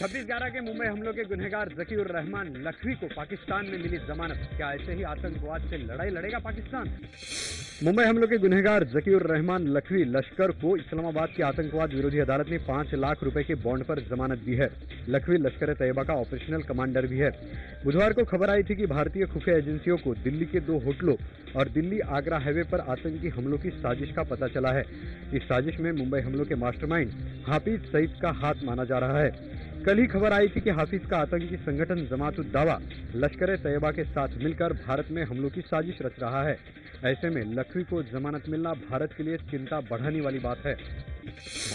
26/11 के मुंबई हमलों के गुनहगार जकीउर रहमान लखवी को पाकिस्तान में मिली जमानत। क्या ऐसे ही आतंकवाद से लड़ाई लड़ेगा पाकिस्तान? मुंबई हमलों के गुनहगार जकीउर रहमान लखवी लश्कर को इस्लामाबाद की आतंकवाद विरोधी अदालत ने 5 लाख रुपए के बॉन्ड पर जमानत दी है। लखवी लश्कर तैयबा का ऑपरेशनल कमांडर भी है। बुधवार को खबर आई थी कि भारतीय खुफिया एजेंसियों को दिल्ली के 2 होटलों और दिल्ली आगरा हाईवे पर आतंकी हमलों की साजिश का पता चला है। इस साजिश में मुंबई हमलों के मास्टरमाइंड हाफिज सईद का हाथ माना जा रहा है। कल ही खबर आई थी कि हाफिज का आतंकी संगठन जमात-उद-दावा लश्कर तैयबा के साथ मिलकर भारत में हमलों की साजिश रच रहा है। ऐसे में लखवी को जमानत मिलना भारत के लिए चिंता बढ़ाने वाली बात है।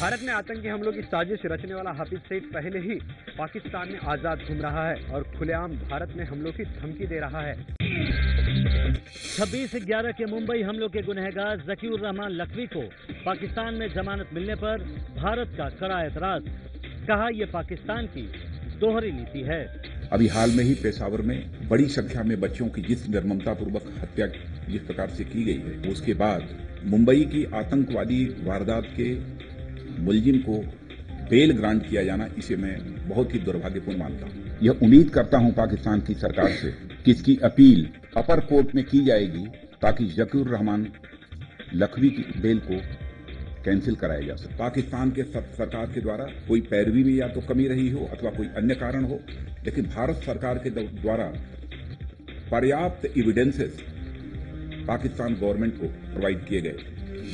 भारत में आतंकी हमलों की साजिश रचने वाला हाफिज सईद पहले ही पाकिस्तान में आजाद घूम रहा है और खुलेआम भारत में हमलों की धमकी दे रहा है। 26/11 के मुंबई हमलों के गुनहगार जकीउर रहमान लखवी को पाकिस्तान में जमानत मिलने पर भारत का कड़ा एतराज। कहा यह पाकिस्तान की दोहरी नीति है। अभी हाल में ही पेशावर में बड़ी संख्या में बच्चों की जिस निर्ममतापूर्वक हत्या जिस प्रकार से की गई है, उसके बाद मुंबई की आतंकवादी वारदात के मुलजिम को बेल ग्रांट किया जाना, इसे मैं बहुत ही दुर्भाग्यपूर्ण मानता हूं। यह उम्मीद करता हूं पाकिस्तान की सरकार से कि इसकी अपील अपर कोर्ट में की जाएगी ताकि जकीउर रहमान लखवी की बेल को कैंसिल कराया जा सके। पाकिस्तान के सरकार के द्वारा कोई पैरवी में या तो कमी रही हो अथवा कोई अन्य कारण हो, लेकिन भारत सरकार के द्वारा पर्याप्त एविडेंसेस पाकिस्तान गवर्नमेंट को प्रोवाइड किए गए।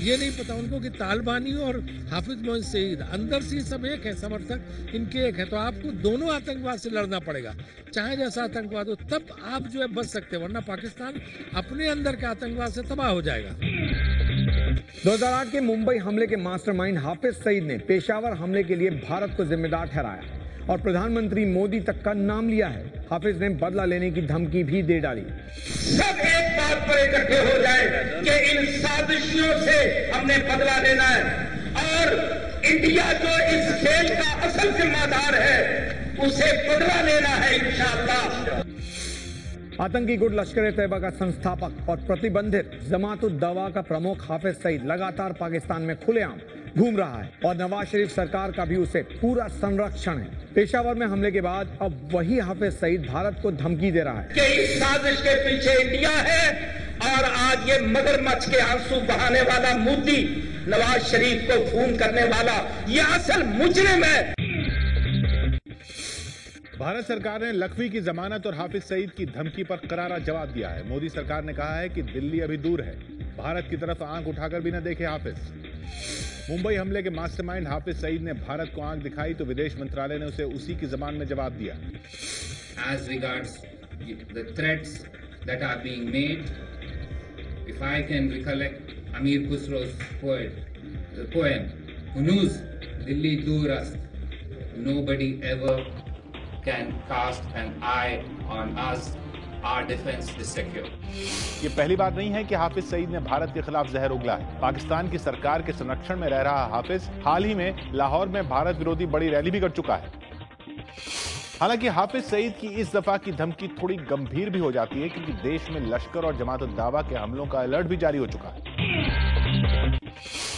ये नहीं पता उनको कि तालिबानी और हाफिज मोहम्मद सईद अंदर से सब एक है, समर्थक इनके एक है। तो आपको दोनों आतंकवाद से लड़ना पड़ेगा, चाहे जैसा आतंकवाद हो, तब आप जो है बच सकते हैं, वरना पाकिस्तान अपने अंदर के आतंकवाद से तबाह हो जाएगा। 2008 के मुंबई हमले के मास्टरमाइंड हाफिज सईद ने पेशावर हमले के लिए भारत को जिम्मेदार ठहराया और प्रधानमंत्री मोदी तक का नाम लिया है। हाफिज ने बदला लेने की धमकी भी दे डाली। सब एक बात पर इकट्ठे हो जाए कि इन साजिशों से हमने बदला लेना है और इंडिया जो इस खेल का असल जिम्मेदार है उसे बदला लेना है इंशाअल्लाह। आतंकी गुट लश्कर तैयबा का संस्थापक और प्रतिबंधित जमात-उद-दावा का प्रमुख हाफिज सईद लगातार पाकिस्तान में खुलेआम घूम रहा है और नवाज शरीफ सरकार का भी उसे पूरा संरक्षण है। पेशावर में हमले के बाद अब वही हाफिज सईद भारत को धमकी दे रहा है कि इस साजिश के पीछे इंडिया है और आज ये मगरमच्छ के आंसू बहाने वाला मोदी नवाज शरीफ को खून करने वाला ये असल मुजरिम है। भारत सरकार ने लखवी की जमानत और हाफिज सईद की धमकी पर करारा जवाब दिया है। मोदी सरकार ने कहा है कि दिल्ली अभी दूर है, भारत की तरफ आंख उठाकर भी न देखे हाफिज। मुंबई हमले के मास्टरमाइंड हाफिज सईद ने भारत को आंख दिखाई तो विदेश मंत्रालय ने उसे उसी की जबान में जवाब दिया। As regards the threats that are being made, if I can recollect Amir Khusro's poem, "Hunuz Dilli Durast," nobody ever can cast an eye on us. Our defense is secure. ये पहली बात नहीं है कि हाफिज सईद ने भारत के खिलाफ जहर उगला है। पाकिस्तान की सरकार के संरक्षण में रह रहा हाफिज हाल ही में लाहौर में भारत विरोधी बड़ी रैली भी कर चुका है। हालांकि हाफिज सईद की इस दफा की धमकी थोड़ी गंभीर भी हो जाती है क्योंकि देश में लश्कर और जमात-उद-दावा के हमलों का अलर्ट भी जारी हो चुका है।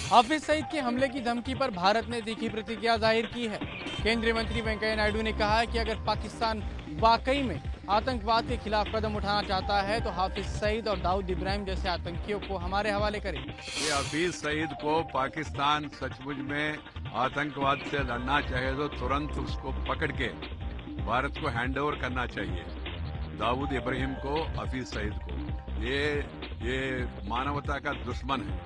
हाफिज सईद के हमले की धमकी पर भारत ने तीखी प्रतिक्रिया जाहिर की है। केंद्रीय मंत्री वेंकैया नायडू ने कहा है कि अगर पाकिस्तान वाकई में आतंकवाद के खिलाफ कदम उठाना चाहता है तो हाफिज सईद और दाऊद इब्राहिम जैसे आतंकियों को हमारे हवाले करे। ये हाफिज सईद को पाकिस्तान सचमुच में आतंकवाद से लड़ना चाहे तो तुरंत उसको पकड़ के भारत को हैंडओवर करना चाहिए, दाऊद इब्राहिम को, हाफिज सईद को। ये मानवता का दुश्मन है।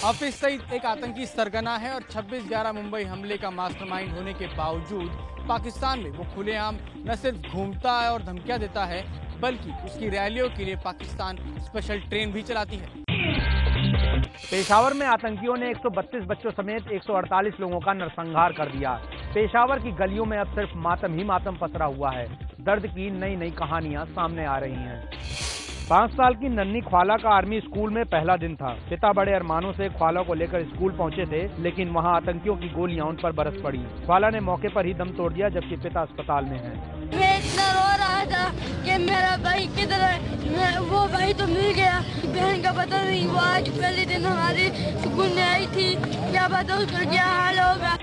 हाफिज सईद एक आतंकी सरगना है और 26/11 मुंबई हमले का मास्टरमाइंड होने के बावजूद पाकिस्तान में वो खुलेआम न सिर्फ घूमता है और धमकियां देता है बल्कि उसकी रैलियों के लिए पाकिस्तान स्पेशल ट्रेन भी चलाती है। पेशावर में आतंकियों ने 132 बच्चों समेत 148 लोगों का नरसंहार कर दिया। पेशावर की गलियों में अब सिर्फ मातम ही मातम पसरा हुआ है। दर्द की नई नई कहानियां सामने आ रही हैं। 5 साल की नन्ही ख्वाला का आर्मी स्कूल में पहला दिन था। पिता बड़े अरमानों से ख्वाला को लेकर स्कूल पहुंचे थे, लेकिन वहां आतंकियों की गोलियां उन पर बरस पड़ी। ख्वाला ने मौके पर ही दम तोड़ दिया जबकि पिता अस्पताल में है। मैं इतना रो रहा था कि मेरा भाई किधर है, वो भाई तो मिल गया, बहन का पता नहीं। वो आज पहले दिन हमारे स्कूल में आई थी, क्या पता उसका क्या हाल होगा।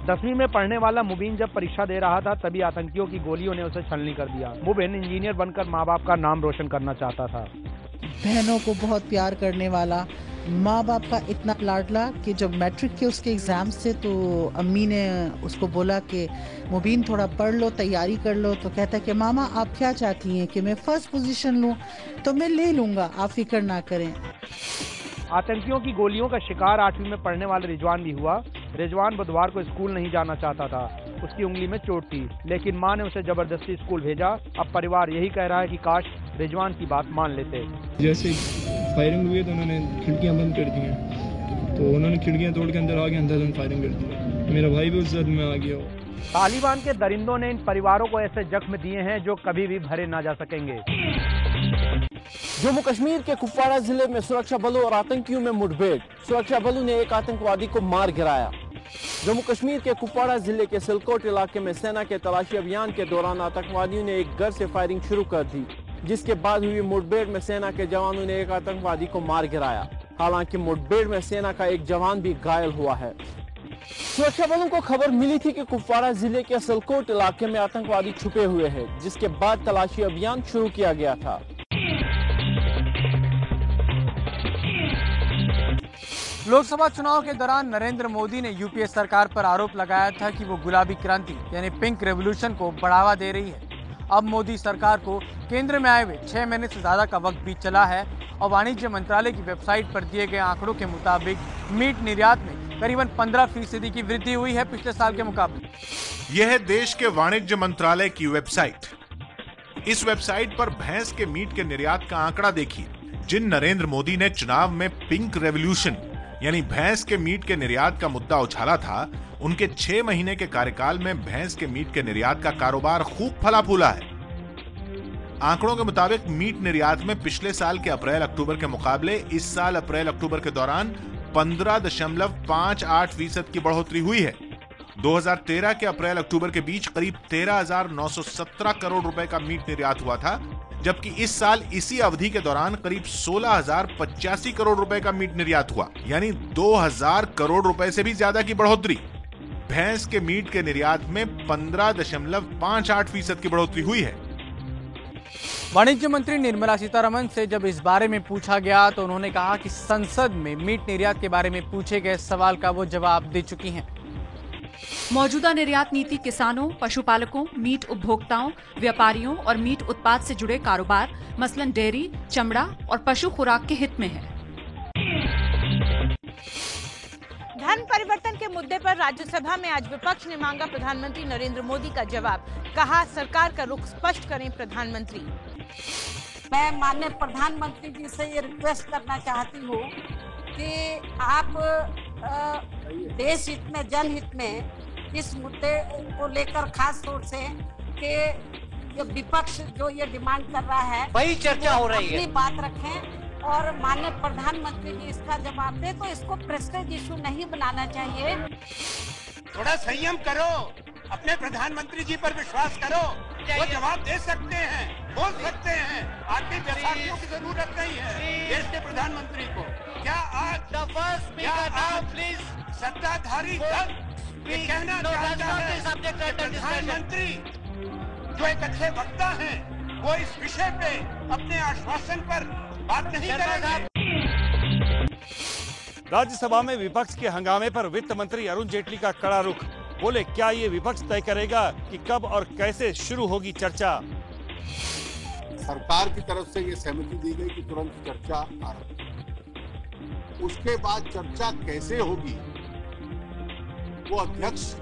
10वीं में पढ़ने वाला मुबीन जब परीक्षा दे रहा था तभी आतंकियों की गोलियों ने उसे छलनी कर दिया। मुबीन इंजीनियर बनकर माँ बाप का नाम रोशन करना चाहता था। बहनों को बहुत प्यार करने वाला, माँ बाप का इतना लाडला कि जब मैट्रिक के उसके एग्जाम्स थे तो अम्मी ने उसको बोला कि मुबीन थोड़ा पढ़ लो, तैयारी कर लो। तो कहता है कि मामा आप क्या चाहती हैं कि मैं फर्स्ट पोजीशन लूं? तो मैं ले लूंगा, आप फिक्र ना करें। आतंकियों की गोलियों का शिकार 8वीं में पढ़ने वाला रिजवान भी हुआ। रिजवान बुधवार को स्कूल नहीं जाना चाहता था, उसकी उंगली में चोट थी, लेकिन मां ने उसे जबरदस्ती स्कूल भेजा। अब परिवार यही कह रहा है कि काश रिजवान की बात मान लेते। जैसे फायरिंग हुई तो उन्होंने खिड़कियां बंद कर दी हैं, तो उन्होंने खिड़कियां तोड़ के अंदर आ गए, अंदर फायरिंग कर दी। मेरा भाई भी उस जद में आ गया। तालिबान के दरिंदों ने इन परिवारों को ऐसे जख्म दिए हैं जो कभी भी भरे ना जा सकेंगे। जम्मू कश्मीर के कुपवाड़ा जिले में सुरक्षा बलों और आतंकियों में मुठभेड़। सुरक्षा बलों ने एक आतंकवादी को मार गिराया। जम्मू कश्मीर के कुपवाड़ा जिले के सिलकोट इलाके में सेना के तलाशी अभियान के दौरान आतंकवादियों ने एक घर से फायरिंग शुरू कर दी, जिसके बाद हुई मुठभेड़ में सेना के जवानों ने एक आतंकवादी को मार गिराया। हालांकि मुठभेड़ में सेना का एक जवान भी घायल हुआ है। सुरक्षा बलों को खबर मिली थी कि कुपवाड़ा जिले के सिलकोट इलाके में आतंकवादी छुपे हुए हैं, जिसके बाद तलाशी अभियान शुरू किया गया था। लोकसभा चुनाव के दौरान नरेंद्र मोदी ने यूपीए सरकार पर आरोप लगाया था कि वो गुलाबी क्रांति यानी पिंक रेवोल्यूशन को बढ़ावा दे रही है। अब मोदी सरकार को केंद्र में आए हुए 6 महीने से ज्यादा का वक्त बीत चला है और वाणिज्य मंत्रालय की वेबसाइट पर दिए गए आंकड़ों के मुताबिक मीट निर्यात में करीबन 15% की वृद्धि हुई है पिछले साल के मुकाबले। यह है देश के वाणिज्य मंत्रालय की वेबसाइट। इस वेबसाइट पर भैंस के मीट के निर्यात का आंकड़ा देखिए। जिन नरेंद्र मोदी ने चुनाव में पिंक रेवोल्यूशन यानी भैंस के मीट के निर्यात का मुद्दा उछाला था, उनके 6 महीने के कार्यकाल में भैंस के मीट के निर्यात का कारोबार खूब फला फूला है। आंकड़ों के मुताबिक मीट निर्यात में पिछले साल के अप्रैल-अक्टूबर के मुकाबले इस साल अप्रैल-अक्टूबर के दौरान 15.58% की बढ़ोतरी हुई है। 2013 के अप्रैल-अक्टूबर के बीच करीब 13,917 करोड़ रुपए का मीट निर्यात हुआ था, जबकि इस साल इसी अवधि के दौरान करीब 16,085 करोड़ रुपए का मीट निर्यात हुआ, यानी 2,000 करोड़ रुपए से भी ज्यादा की बढ़ोतरी। भैंस के मीट के निर्यात में 15.58% की बढ़ोतरी हुई है। वाणिज्य मंत्री निर्मला सीतारमण से जब इस बारे में पूछा गया तो उन्होंने कहा कि संसद में मीट निर्यात के बारे में पूछे गए सवाल का वो जवाब दे चुकी हैं। मौजूदा निर्यात नीति किसानों, पशुपालकों, मीट उपभोक्ताओं, व्यापारियों और मीट उत्पाद से जुड़े कारोबार मसलन डेयरी, चमड़ा और पशु खुराक के हित में है। धर्म परिवर्तन के मुद्दे पर राज्यसभा में आज विपक्ष ने मांगा प्रधानमंत्री नरेंद्र मोदी का जवाब। कहा सरकार का रुख स्पष्ट करें प्रधानमंत्री। मैं माननीय प्रधानमंत्री जी से ये रिक्वेस्ट करना चाहती हूँ कि आप देश हित में, जनहित में इस मुद्दे को लेकर खास तौर से कि ये विपक्ष जो ये डिमांड कर रहा है वही चर्चा हो रही है, अपनी बात रखें और माननीय प्रधानमंत्री जी इसका जवाब दे। तो इसको प्रेस्टीज इशू नहीं बनाना चाहिए। थोड़ा संयम करो, अपने प्रधानमंत्री जी पर विश्वास करो, वो जवाब दे सकते हैं, बोल सकते हैं। आपकी व्यवस्थाओं की जरूरत नहीं है देश के प्रधानमंत्री को। क्या आज प्लीज सत्ताधारी दल ये कहना चाहता है प्रधानमंत्री जो एक अच्छे वक्ता हैं वो इस विषय पे अपने आश्वासन पर बात नहीं करेंगे। राज्यसभा में विपक्ष के हंगामे पर वित्त मंत्री अरुण जेटली का कड़ा रुख। बोले क्या ये विपक्ष तय करेगा कि कब और कैसे शुरू होगी चर्चा। सरकार की तरफ से ये सहमति दी गई कि तुरंत चर्चा आरंभ। उसके बाद चर्चा कैसे होगी वो अध्यक्ष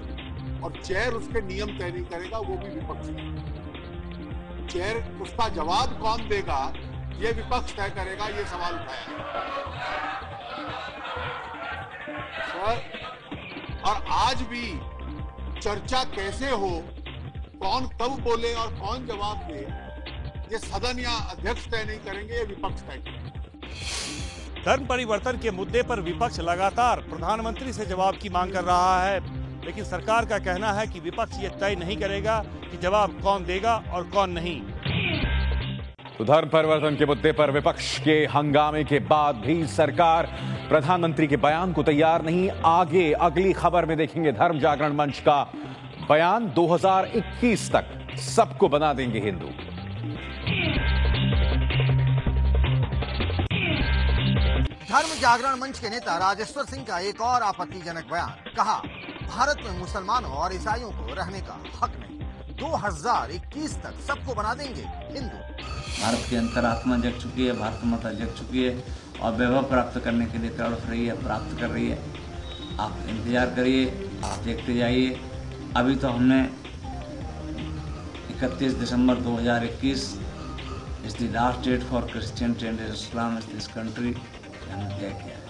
और चेयर उसके नियम तय नहीं करेगा, वो भी विपक्ष चेयर उसका जवाब कौन देगा ये विपक्ष तय करेगा। ये सवाल उठाया सर। और आज भी चर्चा कैसे हो, कौन कब बोले और कौन जवाब दे, ये सदन या अध्यक्ष तय नहीं करेंगे, ये विपक्ष तय करेंगे। धर्म परिवर्तन के मुद्दे पर विपक्ष लगातार प्रधानमंत्री से जवाब की मांग कर रहा है, लेकिन सरकार का कहना है कि विपक्ष ये तय नहीं करेगा कि जवाब कौन देगा और कौन नहीं। तो धर्म परिवर्तन के मुद्दे पर विपक्ष के हंगामे के बाद भी सरकार प्रधानमंत्री के बयान को तैयार नहीं। आगे अगली खबर में देखेंगे धर्म जागरण मंच का बयान, 2021 तक सबको बना देंगे हिंदू। धर्म जागरण मंच के नेता राजेश्वर सिंह का एक और आपत्तिजनक बयान। कहा, भारत में मुसलमानों और ईसाइयों को रहने का हक नहीं, 2021 तक सबको बना देंगे हिंदू। भारत की अंतरात्मा जग चुकी है, भारत माता जग चुकी है और वैभव प्राप्त करने के लिए तड़प रही है, प्राप्त कर रही है। आप इंतजार करिए, आप देखते जाइए। अभी तो हमने 31 December 2021 is the last date for Christian and Islam in this country हमने तय किया है।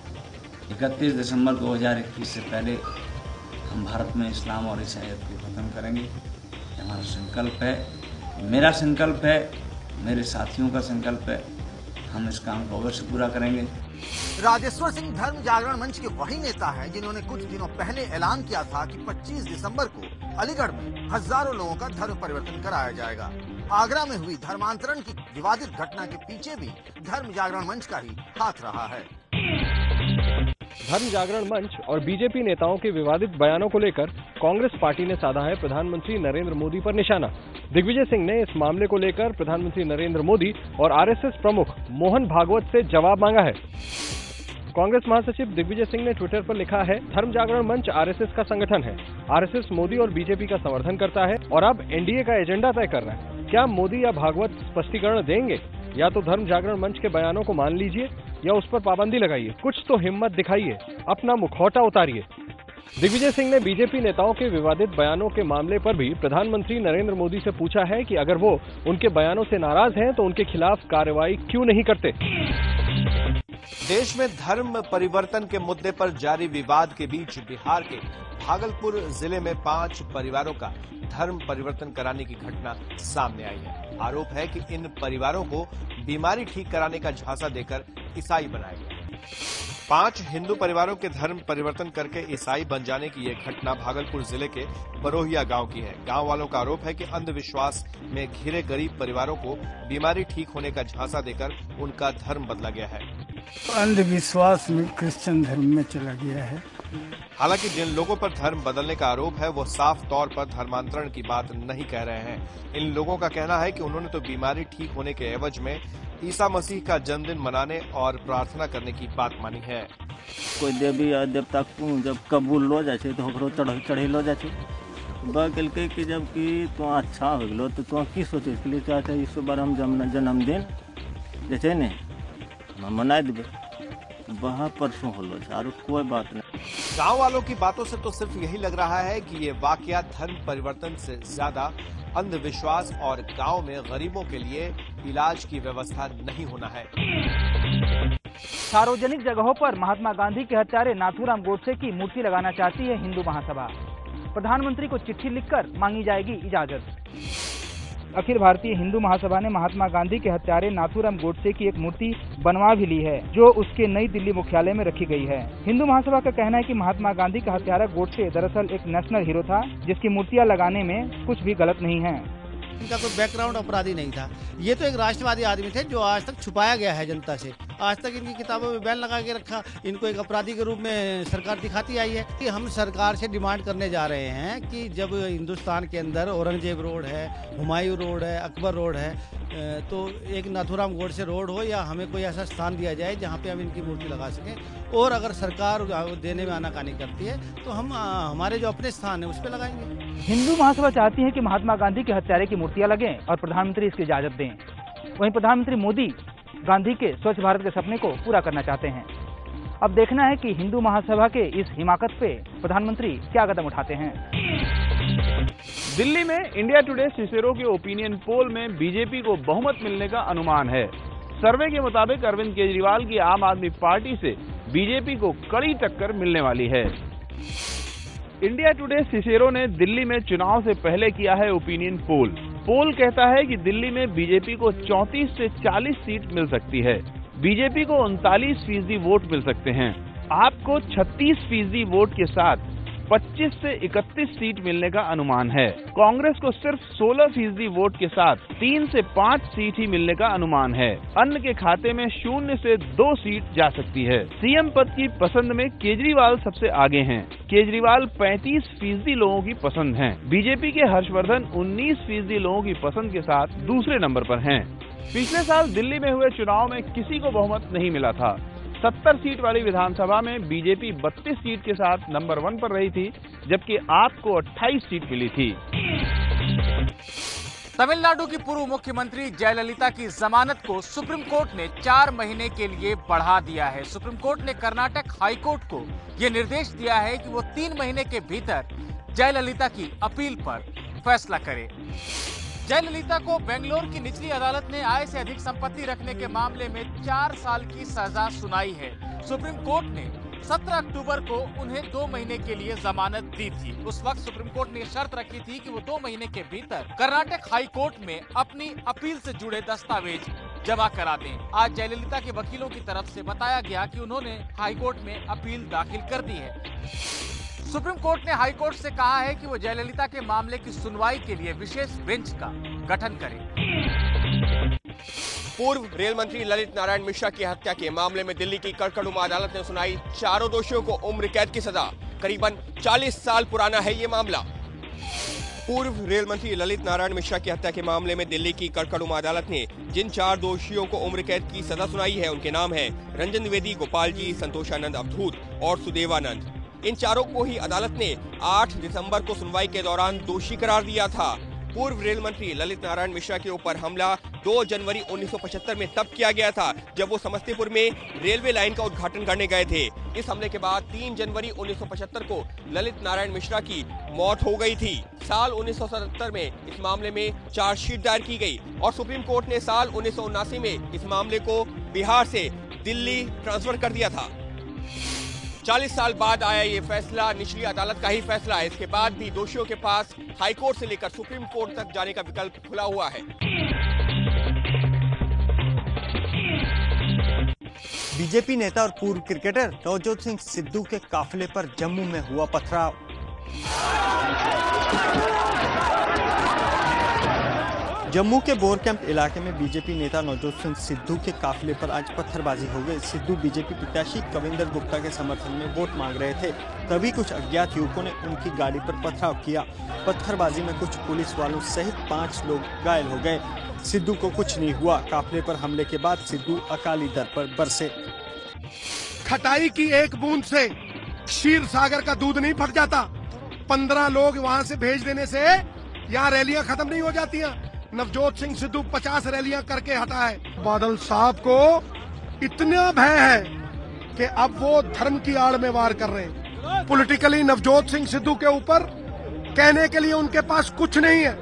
31 दिसंबर 2021 से पहले हम भारत में इस्लाम और ईसाईयत को खत्म करेंगे। ये हमारा संकल्प है, मेरा संकल्प है, मेरे साथियों का संकल्प है। हम इस काम को अवश्य पूरा करेंगे। राजेश्वर सिंह धर्म जागरण मंच के वही नेता हैं जिन्होंने कुछ दिनों पहले ऐलान किया था कि 25 दिसंबर को अलीगढ़ में हजारों लोगों का धर्म परिवर्तन कराया जाएगा। आगरा में हुई धर्मांतरण की विवादित घटना के पीछे भी धर्म जागरण मंच का ही हाथ रहा है। धर्म जागरण मंच और बीजेपी नेताओं के विवादित बयानों को लेकर कांग्रेस पार्टी ने साधा है प्रधानमंत्री नरेंद्र मोदी पर निशाना। दिग्विजय सिंह ने इस मामले को लेकर प्रधानमंत्री नरेंद्र मोदी और आरएसएस प्रमुख मोहन भागवत से जवाब मांगा है। कांग्रेस महासचिव दिग्विजय सिंह ने ट्विटर पर लिखा है, धर्म जागरण मंच आरएसएस का संगठन है। आरएसएस मोदी और बीजेपी का समर्थन करता है और अब एनडीए का एजेंडा तय कर रहा है। क्या मोदी या भागवत स्पष्टीकरण देंगे? या तो धर्म जागरण मंच के बयानों को मान लीजिए या उस पर पाबंदी लगाइए। कुछ तो हिम्मत दिखाइए, अपना मुखौटा उतारिए। दिग्विजय सिंह ने बीजेपी नेताओं के विवादित बयानों के मामले पर भी प्रधानमंत्री नरेंद्र मोदी से पूछा है कि अगर वो उनके बयानों से नाराज हैं तो उनके खिलाफ कार्रवाई क्यों नहीं करते। देश में धर्म परिवर्तन के मुद्दे पर जारी विवाद के बीच बिहार के भागलपुर जिले में 5 परिवारों का धर्म परिवर्तन कराने की घटना सामने आई है। आरोप है कि इन परिवारों को बीमारी ठीक कराने का झांसा देकर ईसाई बनाया गया। 5 हिंदू परिवारों के धर्म परिवर्तन करके ईसाई बन जाने की यह घटना भागलपुर जिले के बरोहिया गांव की है। गांव वालों का आरोप है कि अंधविश्वास में घिरे गरीब परिवारों को बीमारी ठीक होने का झांसा देकर उनका धर्म बदला गया है। अंधविश्वास में क्रिश्चियन धर्म में चला गया है। हालांकि जिन लोगों पर धर्म बदलने का आरोप है वो साफ तौर पर धर्मांतरण की बात नहीं कह रहे हैं। इन लोगों का कहना है कि उन्होंने तो बीमारी ठीक होने के एवज में ईसा मसीह का जन्मदिन मनाने और प्रार्थना करने की बात मानी है। कोई देवी या देवता को जब कबूल लो जाए तो ओकरो चढ़ेलो जाए कहलकै कि जब कि तो अच्छा हो गलो तो तू की सोचे इसलिए चाहते इस बार हम जन्मदिन जैसे ने मना देवे वहाँ परसों होलो और कोई बात नहीं। गांव वालों की बातों से तो सिर्फ यही लग रहा है कि ये वाकया धर्म परिवर्तन से ज्यादा अंधविश्वास और गांव में गरीबों के लिए इलाज की व्यवस्था नहीं होना है। सार्वजनिक जगहों पर महात्मा गांधी के हत्यारे नाथूराम गोडसे की मूर्ति लगाना चाहती है हिंदू महासभा। प्रधानमंत्री को चिट्ठी लिखकर मांगी जाएगी इजाजत। अखिल भारतीय हिंदू महासभा ने महात्मा गांधी के हत्यारे नाथूराम गोडसे की एक मूर्ति बनवा भी ली है, जो उसके नई दिल्ली मुख्यालय में रखी गई है। हिंदू महासभा का कहना है कि महात्मा गांधी का हत्यारा गोडसे दरअसल एक नेशनल हीरो था, जिसकी मूर्तियां लगाने में कुछ भी गलत नहीं है। इनका कोई बैकग्राउंड अपराधी नहीं था। ये तो एक राष्ट्रवादी आदमी थे जो आज तक छुपाया गया है जनता से। आज तक इनकी किताबों में बैन लगा के रखा, इनको एक अपराधी के रूप में सरकार दिखाती आई है। कि हम सरकार से डिमांड करने जा रहे हैं कि जब हिंदुस्तान के अंदर औरंगजेब रोड है, हुमायूं रोड है, अकबर रोड है, तो एक नाथूराम गोडसे रोड हो या हमें कोई ऐसा स्थान दिया जाए जहाँ पे हम इनकी मूर्ति लगा सकें। और अगर सरकार देने में आनाकानी करती है तो हम हमारे जो अपने स्थान है उस पर लगाएंगे। हिंदू महासभा चाहती है कि महात्मा गांधी के हत्यारे की मूर्तियां लगें और प्रधानमंत्री इसकी इजाजत दें। वहीं प्रधानमंत्री मोदी गांधी के स्वच्छ भारत के सपने को पूरा करना चाहते हैं। अब देखना है कि हिंदू महासभा के इस हिमाकत पे प्रधानमंत्री क्या कदम उठाते हैं। दिल्ली में इंडिया टुडे सिसेरो के ओपिनियन पोल में बीजेपी को बहुमत मिलने का अनुमान है। सर्वे के मुताबिक अरविंद केजरीवाल की आम आदमी पार्टी से बीजेपी को कड़ी टक्कर मिलने वाली है। इंडिया टुडे सिसेरो ने दिल्ली में चुनाव से पहले किया है ओपिनियन पोल। पोल कहता है कि दिल्ली में बीजेपी को 34 से 40 सीट मिल सकती है। बीजेपी को 39% वोट मिल सकते हैं। आपको 36% वोट के साथ 25 से 31 सीट मिलने का अनुमान है। कांग्रेस को सिर्फ 16% वोट के साथ 3 से 5 सीट ही मिलने का अनुमान है। अन्य के खाते में 0 से 2 सीट जा सकती है। सीएम पद की पसंद में केजरीवाल सबसे आगे हैं। केजरीवाल 35% लोगों की पसंद हैं। बीजेपी के हर्षवर्धन 19% लोगों की पसंद के साथ दूसरे नंबर पर हैं। पिछले साल दिल्ली में हुए चुनाव में किसी को बहुमत नहीं मिला था। 70 सीट वाली विधानसभा में बीजेपी 32 सीट के साथ नंबर 1 पर रही थी, जबकि आप को 28 सीट मिली थी। तमिलनाडु की पूर्व मुख्यमंत्री जयललिता की जमानत को सुप्रीम कोर्ट ने 4 महीने के लिए बढ़ा दिया है। सुप्रीम कोर्ट ने कर्नाटक हाई कोर्ट को यह निर्देश दिया है कि वो 3 महीने के भीतर जयललिता की अपील पर फैसला करे। जयललिता को बेंगलोर की निचली अदालत ने आय से अधिक संपत्ति रखने के मामले में 4 साल की सजा सुनाई है। सुप्रीम कोर्ट ने 17 अक्टूबर को उन्हें 2 महीने के लिए जमानत दी थी। उस वक्त सुप्रीम कोर्ट ने शर्त रखी थी कि वो 2 महीने के भीतर कर्नाटक हाई कोर्ट में अपनी अपील से जुड़े दस्तावेज जमा करा दें। आज जयललिता के वकीलों की तरफ से बताया गया कि उन्होंने हाई कोर्ट में अपील दाखिल कर दी है। सुप्रीम कोर्ट ने हाई कोर्ट से कहा है कि वो जयललिता के मामले की सुनवाई के लिए विशेष बेंच का गठन करे। पूर्व रेल मंत्री ललित नारायण मिश्रा की हत्या के मामले में दिल्ली की कड़कड़ुमा अदालत ने सुनाई चारों दोषियों को उम्र कैद की सजा। करीबन 40 साल पुराना है ये मामला। पूर्व रेल मंत्री ललित नारायण मिश्रा की हत्या के मामले में दिल्ली की कड़कड़ुमा अदालत ने जिन 4 दोषियों को उम्र कैद की सजा सुनाई है, उनके नाम है रंजन द्विवेदी, गोपाल जी, संतोषानंद अवधूत और सुदेवानंद। इन चारों को ही अदालत ने 8 दिसंबर को सुनवाई के दौरान दोषी करार दिया था। पूर्व रेल मंत्री ललित नारायण मिश्रा के ऊपर हमला 2 जनवरी 1975 में तब किया गया था, जब वो समस्तीपुर में रेलवे लाइन का उद्घाटन करने गए थे। इस हमले के बाद 3 जनवरी 1975 को ललित नारायण मिश्रा की मौत हो गई थी। साल 1977 में इस मामले में चार्जशीट दायर की गई और सुप्रीम कोर्ट ने साल 1979 में इस मामले को बिहार से दिल्ली ट्रांसफर कर दिया था। 40 साल बाद आया ये फैसला, निचली अदालत का ही फैसला है। इसके बाद भी दोषियों के पास हाई कोर्ट से लेकर सुप्रीम कोर्ट तक जाने का विकल्प खुला हुआ है। बीजेपी नेता और पूर्व क्रिकेटर नवजोत सिंह सिद्धू के काफिले पर जम्मू में हुआ पथराव। जम्मू के बोर कैंप इलाके में बीजेपी नेता नवजोत सिंह सिद्धू के काफिले पर आज पत्थरबाजी हो गई। सिद्धू बीजेपी प्रत्याशी कविंदर गुप्ता के समर्थन में वोट मांग रहे थे, तभी कुछ अज्ञात युवकों ने उनकी गाड़ी पर पथराव किया। पत्थरबाजी में कुछ पुलिस वालों सहित 5 लोग घायल हो गए। सिद्धू को कुछ नहीं हुआ। काफिले पर हमले के बाद सिद्धू अकाली दर पर बरसे। खटाई की एक बूंद से क्षीर सागर का दूध नहीं फट जाता। 15 लोग वहां से भेज देने से यहाँ रैलियां खत्म नहीं हो जाती। नवजोत सिंह सिद्धू 50 रैलियां करके हटा है। बादल साहब को इतना भय है कि अब वो धर्म की आड़ में वार कर रहे हैं। पॉलिटिकली नवजोत सिंह सिद्धू के ऊपर कहने के लिए उनके पास कुछ नहीं है।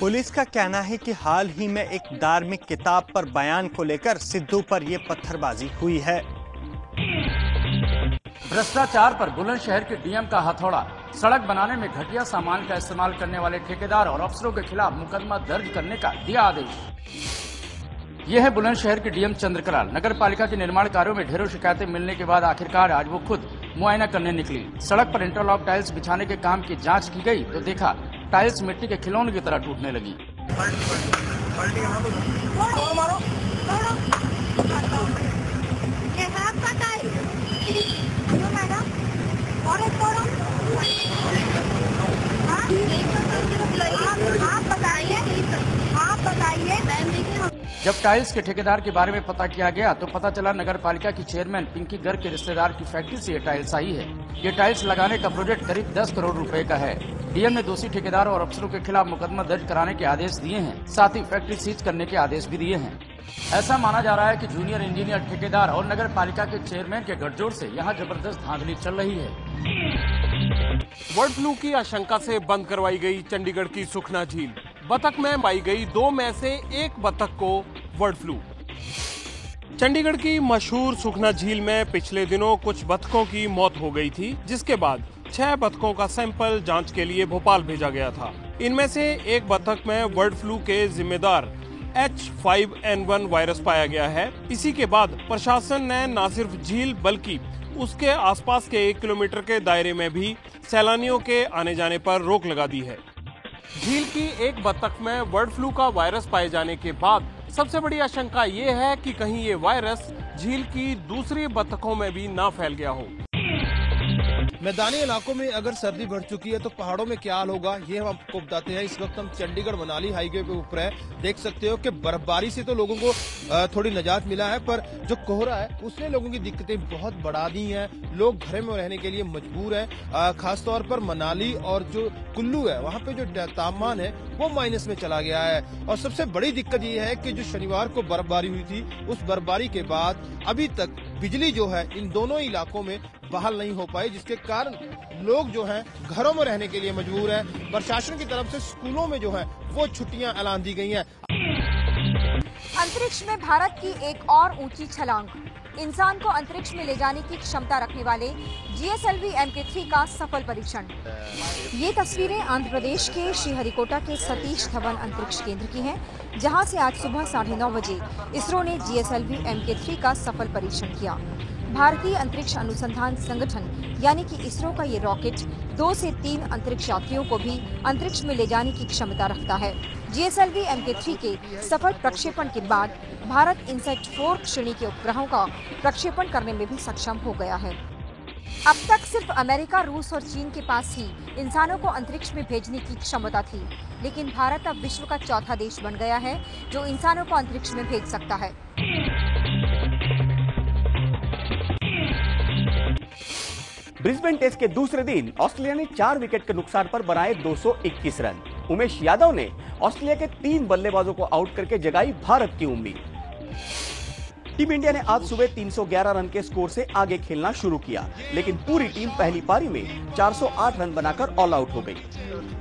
पुलिस का कहना है कि हाल ही में एक धार्मिक किताब पर बयान को लेकर सिद्धू पर ये पत्थरबाजी हुई है। भ्रष्टाचार पर बुलंदशहर के डीएम का हथौड़ा। सड़क बनाने में घटिया सामान का इस्तेमाल करने वाले ठेकेदार और अफसरों के खिलाफ मुकदमा दर्ज करने का दिया आदेश। यह है बुलंदशहर के डीएम चंद्रकलाल। नगर पालिका के निर्माण कार्यों में ढेरों शिकायतें मिलने के बाद आखिरकार आज वो खुद मुआयना करने निकली। सड़क पर इंटरलॉक टाइल्स बिछाने के काम की जांच की गई तो देखा टाइल्स मिट्टी के खिलौने की तरह टूटने लगी। जब टाइल्स के ठेकेदार के बारे में पता किया गया तो पता चला नगर पालिका की चेयरमैन पिंकी गर्ग के रिश्तेदार की फैक्ट्री से ये टाइल्स आई है। ये टाइल्स लगाने का प्रोजेक्ट करीब 10 करोड़ रुपए का है। डीएम ने दोषी ठेकेदारों और अफसरों के खिलाफ मुकदमा दर्ज कराने के आदेश दिए हैं, साथ ही फैक्ट्री सीज करने के आदेश भी दिए हैं। ऐसा माना जा रहा है कि जूनियर इंजीनियर ठेकेदार और नगर पालिका के चेयरमैन के गठजोड़ से यहाँ जबरदस्त धांधली चल रही है। बर्ड फ्लू की आशंका से बंद करवाई गई चंडीगढ़ की सुखना झील। बतख में पाई गई 2 में से 1 बतख को बर्ड फ्लू। चंडीगढ़ की मशहूर सुखना झील में पिछले दिनों कुछ बतखों की मौत हो गई थी, जिसके बाद 6 बतखों का सैंपल जांच के लिए भोपाल भेजा गया था। इनमें से 1 बतख में बर्ड फ्लू के जिम्मेदार H5N1 वायरस पाया गया है। इसी के बाद प्रशासन ने न सिर्फ झील बल्कि उसके आसपास के 1 किलोमीटर के दायरे में भी सैलानियों के आने जाने पर रोक लगा दी है। झील की एक बत्तख में बर्ड फ्लू का वायरस पाए जाने के बाद सबसे बड़ी आशंका ये है कि कहीं ये वायरस झील की दूसरी बत्तखों में भी ना फैल गया हो। मैदानी इलाकों में अगर सर्दी बढ़ चुकी है तो पहाड़ों में क्या हाल होगा, ये हम आपको बताते हैं। इस वक्त हम चंडीगढ़ मनाली हाईवे पे ऊपर है। देख सकते हो कि बर्फबारी से तो लोगों को थोड़ी निजात मिला है, पर जो कोहरा है उसने लोगों की दिक्कतें बहुत बढ़ा दी हैं। लोग घर में रहने के लिए मजबूर हैं। खासतौर पर मनाली और जो कुल्लू है वहाँ पे जो तापमान है वो माइनस में चला गया है। और सबसे बड़ी दिक्कत ये है कि जो शनिवार को बर्फबारी हुई थी, उस बर्फबारी के बाद अभी तक बिजली जो है इन दोनों इलाकों में बहाल नहीं हो पाई, जिसके कारण लोग जो हैं घरों में रहने के लिए मजबूर हैं। प्रशासन की तरफ से स्कूलों में जो है वो छुट्टियां ऐलान दी गई हैं। अंतरिक्ष में भारत की एक और ऊंची छलांग। इंसान को अंतरिक्ष में ले जाने की क्षमता रखने वाले GSLV MK3 का सफल परीक्षण। ये तस्वीरें आंध्र प्रदेश के श्रीहरिकोटा के सतीश धवन अंतरिक्ष केंद्र की हैं, जहां से आज सुबह 9:30 बजे इसरो ने GSLV MK3 का सफल परीक्षण किया। भारतीय अंतरिक्ष अनुसंधान संगठन यानी कि इसरो का ये रॉकेट 2 से 3 अंतरिक्ष यात्रियों को भी अंतरिक्ष में ले जाने की क्षमता रखता है। GSLV MK3 के सफल प्रक्षेपण के बाद भारत इनसैट 4 श्रेणी के उपग्रहों का प्रक्षेपण करने में भी सक्षम हो गया है। अब तक सिर्फ अमेरिका, रूस और चीन के पास ही इंसानों को अंतरिक्ष में भेजने की क्षमता थी, लेकिन भारत अब विश्व का चौथा देश बन गया है जो इंसानों को अंतरिक्ष में भेज सकता है। ब्रिस्बेन टेस्ट के दूसरे दिन ऑस्ट्रेलिया ने 4 विकेट के नुकसान पर बनाए 221 रन। उमेश यादव ने ऑस्ट्रेलिया के 3 बल्लेबाजों को आउट करके जगाई भारत की उम्मीद। टीम इंडिया ने आज सुबह 311 रन के स्कोर से आगे खेलना शुरू किया, लेकिन पूरी टीम पहली पारी में 408 रन बनाकर ऑल आउट हो गई।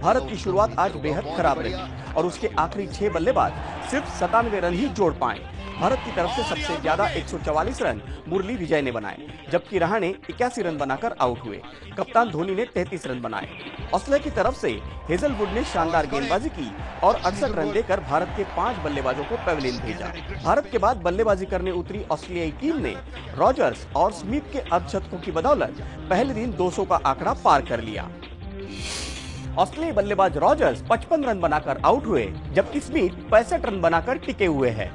भारत की शुरुआत आज बेहद खराब रही और उसके आखिरी 6 बल्लेबाज सिर्फ 97 रन ही जोड़ पाए। भारत की तरफ से सबसे ज्यादा 144 रन मुरली विजय ने बनाए, जबकि रहाणे 81 रन बनाकर आउट हुए। कप्तान धोनी ने 33 रन बनाए। ऑस्ट्रेलिया की तरफ से हेजलवुड ने शानदार गेंदबाजी की और 68 रन देकर भारत के 5 बल्लेबाजों को पेविलियन भेजा। भारत के बाद बल्लेबाजी करने उतरी ऑस्ट्रेलियाई टीम ने रॉजर्स और स्मिथ के अर्धशतकों की बदौलत पहले दिन 200 का आंकड़ा पार कर लिया। ऑस्ट्रेलियाई बल्लेबाज रॉजर्स 55 रन बनाकर आउट हुए, जबकि स्मिथ 65 रन बनाकर टिके हुए हैं।